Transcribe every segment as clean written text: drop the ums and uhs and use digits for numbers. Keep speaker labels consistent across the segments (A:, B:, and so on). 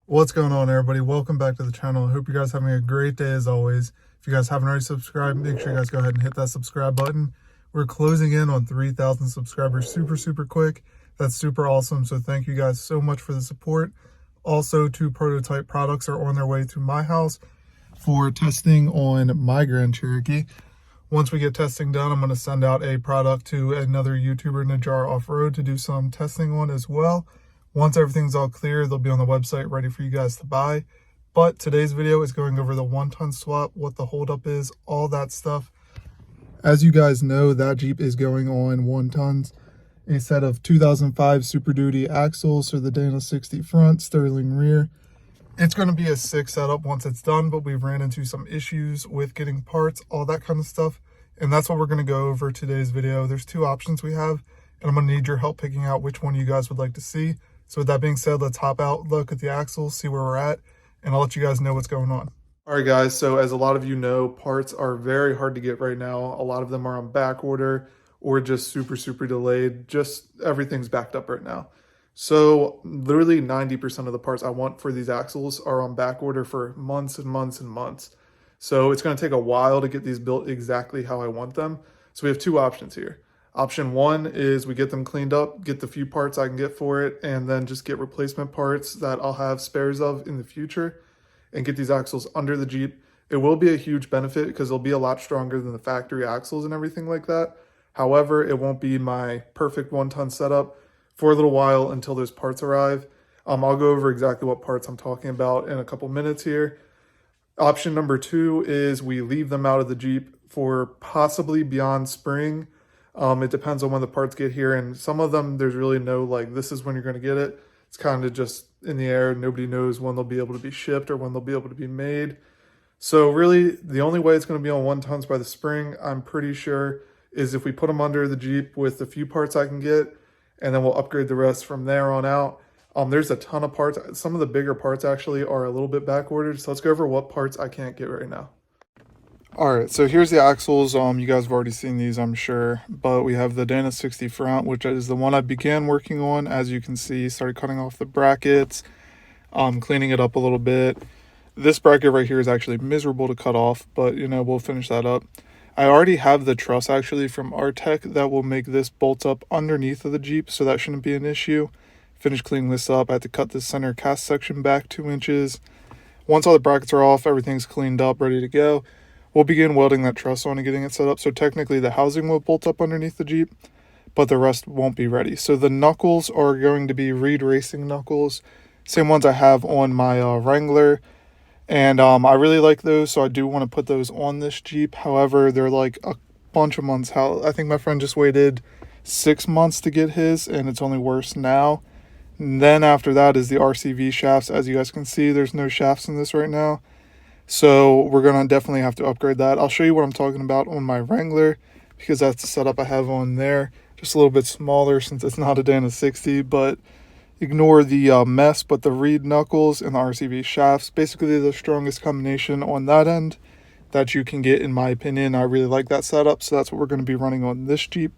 A: What's going on, everybody? Welcome back to the channel. I hope you guys are having a great day as always. If you guys haven't already subscribed, make sure you guys go ahead and hit that subscribe button. We're closing in on 3,000 subscribers super quick. That's super awesome. So thank you guys so much for the support. Also, 2 prototype products are on their way to my house for testing on my Grand Cherokee. Once we get testing done, I'm going to send out a product to another YouTuber, Najar Off-Road, to do some testing on as well. Once everything's all clear, they'll be on the website ready for you guys to buy. But today's video is going over the 1-ton swap, what the holdup is, all that stuff. As you guys know, that Jeep is going on 1 tons. A set of 2005 Super Duty axles for the Dana 60 front, Sterling rear. It's going to be a 6 setup once it's done, but we've ran into some issues with getting parts, all that kind of stuff. And that's what we're going to go over today's video. There's 2 options we have, and I'm going to need your help picking out which one you guys would like to see. So with that being said, let's hop out, look at the axles, see where we're at, and I'll let you guys know what's going on. All right, guys, so as a lot of you know, parts are very hard to get right now. A lot of them are on back order or just super delayed. Just everything's backed up right now. So literally 90% of the parts I want for these axles are on back order for months and months. So it's going to take a while to get these built exactly how I want them. So we have 2 options here. Option 1 is we get them cleaned up, get the few parts I can get for it, and then just get replacement parts that I'll have spares of in the future and get these axles under the Jeep. It will be a huge benefit because they'll be a lot stronger than the factory axles and everything like that. However, it won't be my perfect 1-ton setup for a little while until those parts arrive. I'll go over exactly what parts I'm talking about in a couple minutes here. Option number 2 is we leave them out of the Jeep for possibly beyond spring. It depends on when the parts get here, and some of them there's really no like this is when you're going to get it. It's kind of just in the air. Nobody knows when they'll be able to be shipped or when they'll be able to be made. So really the only way it's going to be on 1 tons by the spring, I'm pretty sure, is if we put them under the Jeep with the few parts I can get, and then we'll upgrade the rest from there on out. There's a ton of parts. Some of the bigger parts actually are a little bit back ordered, so let's go over what parts I can't get right now. All right, so here's the axles. You guys have already seen these, I'm sure, but we have the Dana 60 front, which is the one I began working on. As you can see, started cutting off the brackets, cleaning it up a little bit. This bracket right here is actually miserable to cut off, but you know, we'll finish that up. I already have the truss actually from Artec that will make this bolt up underneath of the Jeep, so that shouldn't be an issue. Finish cleaning this up. I had to cut the center cast section back 2 inches. Once all the brackets are off, everything's cleaned up, ready to go. We'll begin welding that truss on and getting it set up. So technically the housing will bolt up underneath the Jeep, but the rest won't be ready. So the knuckles are going to be Reed Racing knuckles, same ones I have on my Wrangler. And I really like those, so I do want to put those on this Jeep. However, they're like a bunch of months out. I think my friend just waited 6 months to get his, and it's only worse now. And then after that is the Rcv shafts. As you guys can see, there's no shafts in this right now. So we're going to definitely have to upgrade that. I'll show you what I'm talking about on my Wrangler because that's the setup I have on there. Just a little bit smaller since it's not a Dana 60, but ignore the mess. But the Reed knuckles and the Rcv shafts, basically the strongest combination on that end that you can get in my opinion. I really like that setup, so that's what we're going to be running on this Jeep.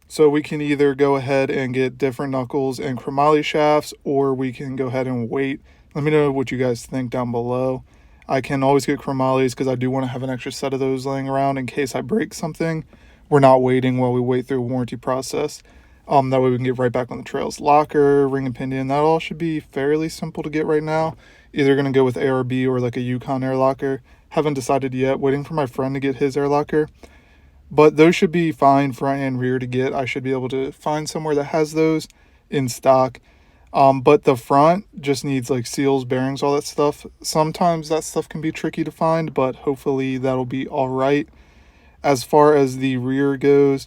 A: So we can either go ahead and get different knuckles and chromoly shafts, or we can go ahead and wait. Let me know what you guys think down below. I can always get chromalies because I do want to have an extra set of those laying around in case I break something. We're not waiting while we wait through a warranty process. That way we can get right back on the trails. Locker, ring and pinion, that all should be fairly simple to get right now. Either going to go with ARB or like a Yukon air locker. Haven't decided yet. Waiting for my friend to get his air locker. But those should be fine front and rear to get. I should be able to find somewhere that has those in stock. But the front just needs like seals, bearings, all that stuff. Sometimes that stuff can be tricky to find, but hopefully that'll be all right. As far as the rear goes,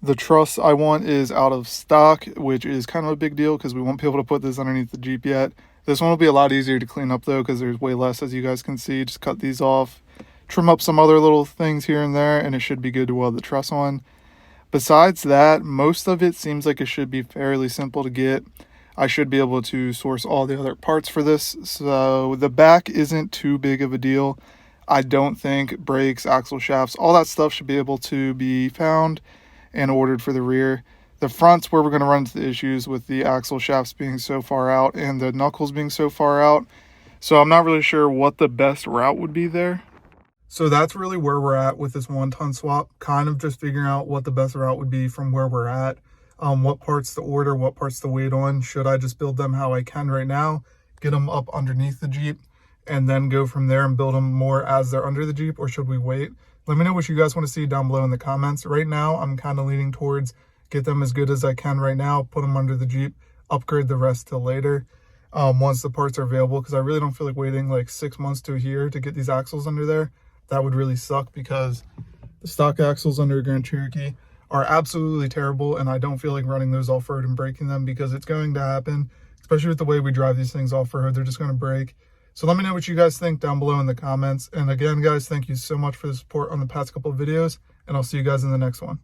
A: the truss I want is out of stock, which is kind of a big deal because we won't be able to put this underneath the Jeep yet. This one will be a lot easier to clean up though because there's way less, as you guys can see. Just cut these off, trim up some other little things here and there, and it should be good to weld the truss on. Besides that, most of it seems like it should be fairly simple to get. I should be able to source all the other parts for this. So the back isn't too big of a deal. I don't think brakes, axle shafts, all that stuff should be able to be found and ordered for the rear. The front's where we're going to run into the issues with the axle shafts being so far out and the knuckles being so far out. So I'm not really sure what the best route would be there. So that's really where we're at with this 1-ton swap, kind of just figuring out what the best route would be from where we're at, what parts to order, what parts to wait on. Should I just build them how I can right now, get them up underneath the Jeep, and then go from there and build them more as they're under the Jeep, or should we wait? Let me know what you guys want to see down below in the comments. Right now, I'm kind of leaning towards get them as good as I can right now, put them under the Jeep, upgrade the rest till later, once the parts are available, because I really don't feel like waiting like 6 months to a year to get these axles under there. That would really suck, because the stock axles under a Grand Cherokee are absolutely terrible, and I don't feel like running those off-road and breaking them, because it's going to happen, especially with the way we drive these things off-road. They're just going to break. So let me know what you guys think down below in the comments. And again, guys, thank you so much for the support on the past couple of videos, and I'll see you guys in the next one.